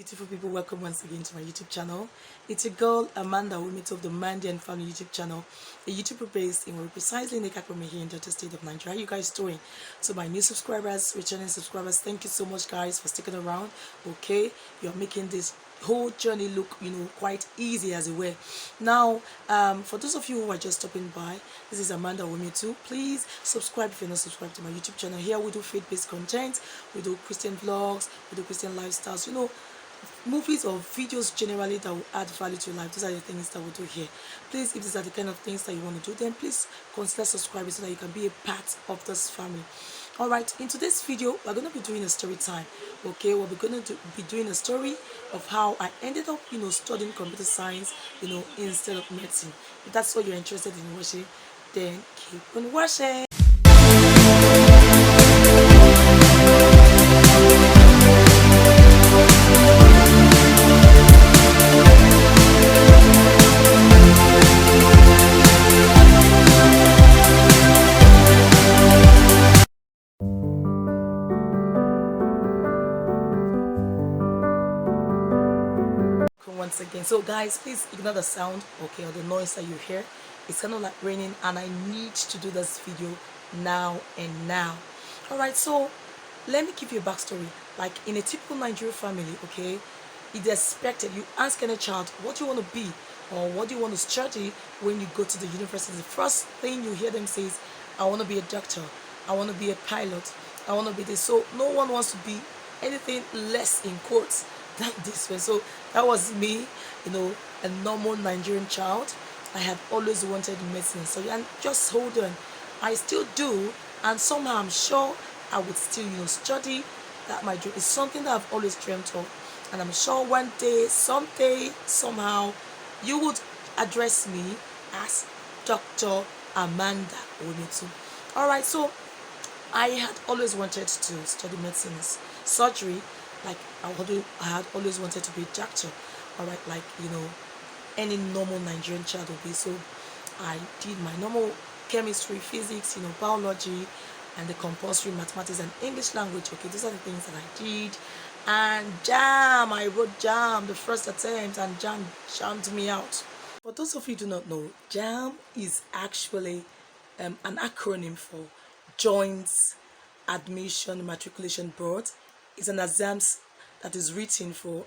Beautiful people, welcome once again to my YouTube channel. It's a girl Amanda we meet of the Mandy and Family YouTube channel, a YouTuber based in precisely in the Kakrome here in Delta State of Nigeria. How you guys doing? So my new subscribers, returning subscribers, thank you so much guys for sticking around. Okay, you're making this whole journey look quite easy as it were. Now for those of you who are just stopping by, this is Amanda Wometu. Please subscribe if you're not subscribed to my YouTube channel. Here we do faith-based content, we do Christian vlogs, we do Christian lifestyles, movies or videos generally that will add value to your life. Those are the things that we do here. Please, if these are the kind of things that you want to do, then please consider subscribing so that you can be a part of this family. All right, in today's video we're going to be doing a story time. Okay, we're going to be doing a story of how I ended up studying computer science instead of medicine. If that's what you're interested in watching, then keep on watching. Once again, so guys, please ignore the sound, okay, or the noise that you hear. It's kind of like raining and I need to do this video now and now. All right, so let me give you a backstory. Like in a typical Nigerian family, okay, it's expected you ask any child what do you want to be or what do you want to study when you go to the university. The first thing you hear them say is, I want to be a doctor, I want to be a pilot, I want to be this. So no one wants to be anything less in quotes than this way. So that was me, a normal Nigerian child. I had always wanted medicine. So and just hold on, I still do, and somehow I'm sure I would still study. That my dream is something that I've always dreamt of, and I'm sure one day, someday, somehow, you would address me as Dr. Amanda Onitu. All right, so I had always wanted to study medicine, surgery. Like I had always wanted to be a doctor. All right, like any normal Nigerian child would be. So I did my normal chemistry, physics, biology, and the compulsory mathematics and English language. Okay, those are the things that I did. And I wrote JAM the first attempt, and JAM jammed me out. For those of you who do not know, JAM is actually an acronym for Joint Admission Matriculation Board. It's an exam that is written for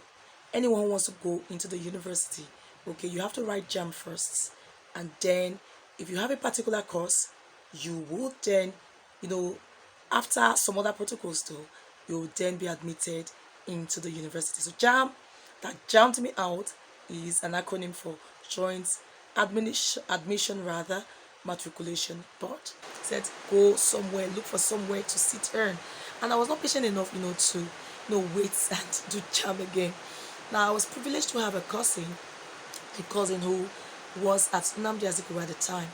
anyone who wants to go into the university. Okay, you have to write JAM first, and then if you have a particular course, you will then, after some other protocols though, you will then be admitted into the university. So JAM, that jammed me out, is an acronym for Joint Admission Matriculation Board. It said go somewhere, look for somewhere to sit earn, and I was not patient enough to wait and do JAM again. Now I was privileged to have a cousin who was at Nnamdi Azikiwe at the time.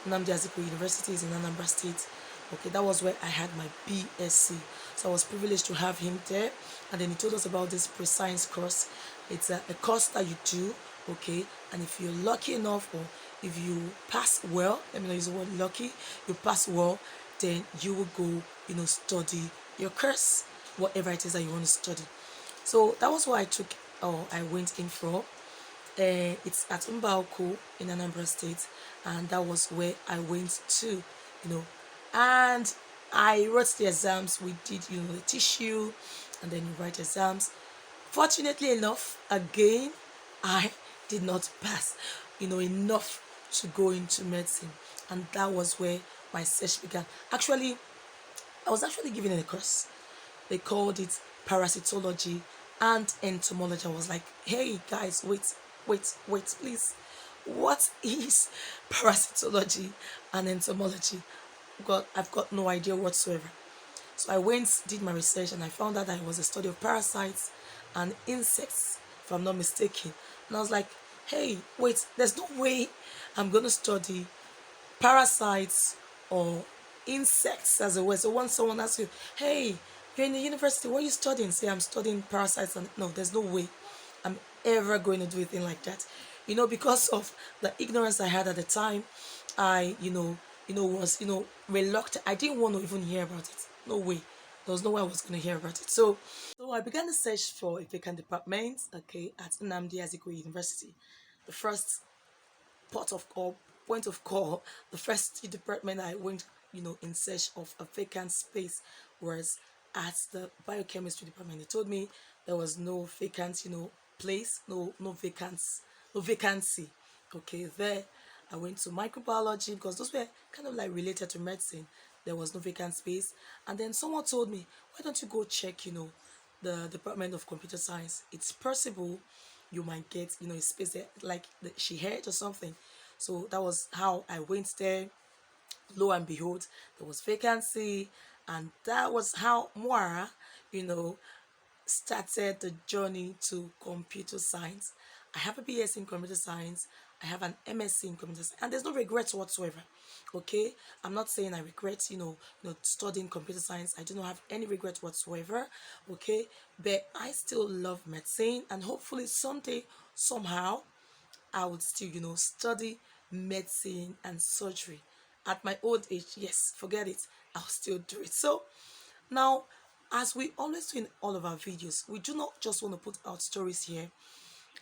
Nnamdi Azikiwe University is in Anambra State. Okay, that was where I had my BSc. So I was privileged to have him there, and then he told us about this pre-science course. It's a course that you do, okay, and if you're lucky enough, or if you pass well, let me not use the word lucky, you pass well, then you will go study your course, whatever it is that you want to study. So that was what I went in for. It's at Mbaoko in Anambra State, and that was where I went to, and I wrote the exams. We did the tissue, and then you write exams. Fortunately enough, again I did not pass enough to go into medicine, and that was where my search began. Actually, I was given a course. They called it parasitology and entomology. I was like, hey guys, wait, please. What is parasitology and entomology? I've got no idea whatsoever. So I went, did my research, and I found out that it was a study of parasites and insects, if I'm not mistaken. And I was like, hey, wait, there's no way I'm going to study parasites or insects as a way. So once someone asks you, hey, you're in the university, what are you studying? Say, I'm studying parasites. And no, there's no way I'm ever going to do anything like that. Because of the ignorance I had at the time, I was reluctant. I didn't want to even hear about it. No way. There was no way I was going to hear about it. So I began to search for a vacant department, okay, at Nnamdi Azikiwe University. The first port of call, point of call, the first department I went, in search of a vacant space was at the biochemistry department. They told me there was no vacant, place, no vacancy. Okay, there I went to microbiology because those were kind of like related to medicine. There was no vacant space, and then someone told me, why don't you go check, the Department of Computer Science? It's possible you might get, a space there, like she heard or something. So that was how I went there. Lo and behold, there was vacancy, and that was how Moira, you know, started the journey to computer science. I have a BS in computer science. I have an MSc in computer science, and there's no regrets whatsoever. Okay, I'm not saying I regret, studying computer science. I do not have any regret whatsoever. Okay, but I still love medicine, and hopefully someday, somehow, I would still, study medicine and surgery. At my old age, yes, forget it. I'll still do it. So now, as we always do in all of our videos, we do not just want to put out stories here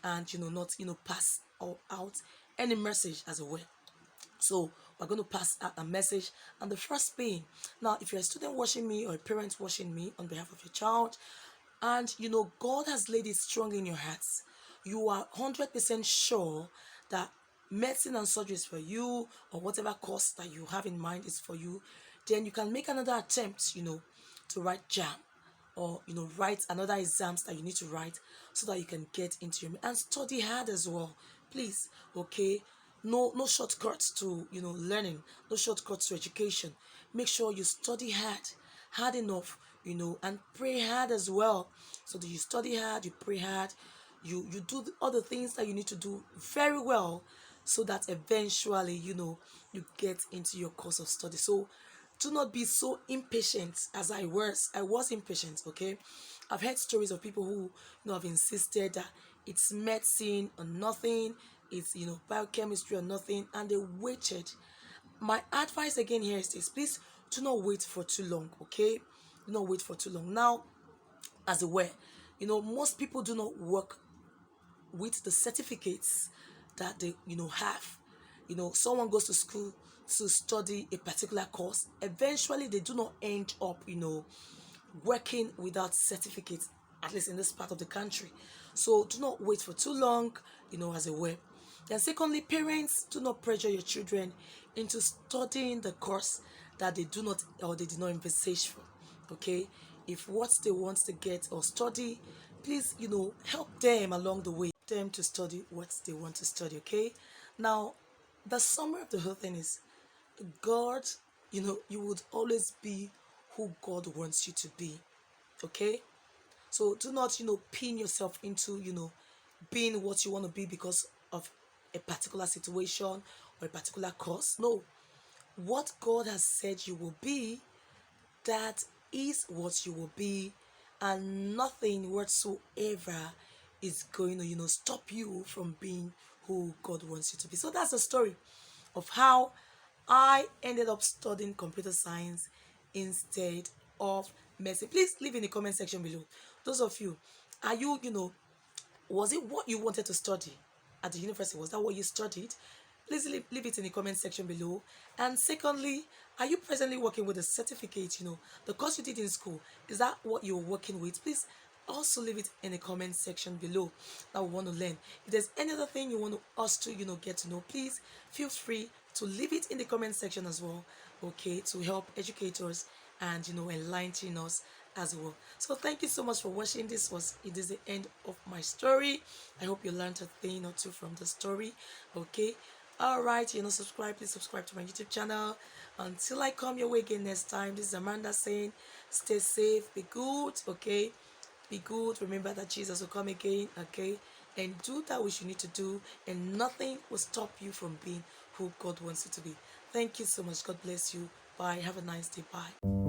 and not pass out any message as a way. So we're going to pass out a message, and the first being, now if you're a student watching me or a parent watching me on behalf of your child, and God has laid it strong in your hearts, you are 100% sure that medicine and surgery is for you, or whatever course that you have in mind is for you, then you can make another attempt, to write jam, or write another exams that you need to write so that you can get into your, and study hard as well, please. Okay, no shortcuts to learning, no shortcuts to education. Make sure you study hard enough, and pray hard as well. So that you study hard, you pray hard, you do all the things that you need to do very well, so that eventually you get into your course of study. So do not be so impatient as I was impatient. Okay, I've heard stories of people who have insisted that it's medicine or nothing, it's biochemistry or nothing, and they waited. My advice again here is this: please do not wait for too long. Okay, do not wait for too long. Now, as a way, most people do not work with the certificates that they have. Someone goes to school to study a particular course. Eventually they do not end up working without certificates, at least in this part of the country. So do not wait for too long, as a way. Then secondly, parents, do not pressure your children into studying the course that they do not, or they did not envisage for. Okay, if what they want to get or study, please help them along the way, them to study what they want to study. Okay, now the summary of the whole thing is, God, you would always be who God wants you to be. Okay, so do not pin yourself into being what you want to be because of a particular situation or a particular course. No, what God has said you will be, that is what you will be, and nothing whatsoever is going to stop you from being who God wants you to be. So that's the story of how I ended up studying computer science instead of medicine. Please leave in the comment section below, those of you, are you was it what you wanted to study at the university? Was that what you studied? Please leave it in the comment section below. And secondly, are you presently working with a certificate? The course you did in school, is that what you're working with? Please also leave it in the comment section below that we want to learn. If there's any other thing you want us to get to know, please feel free to leave it in the comment section as well. Okay, to help educate us and enlighten us as well. So thank you so much for watching. It is the end of my story. I hope you learned a thing or two from the story. Okay, all right, subscribe, please subscribe to my YouTube channel. Until I come your way again next time, this is Amanda saying, stay safe, be good. Okay, be good. Remember that Jesus will come again. Okay, and do that which you need to do, and nothing will stop you from being who God wants you to be. Thank you so much. God bless you. Bye. Have a nice day. Bye.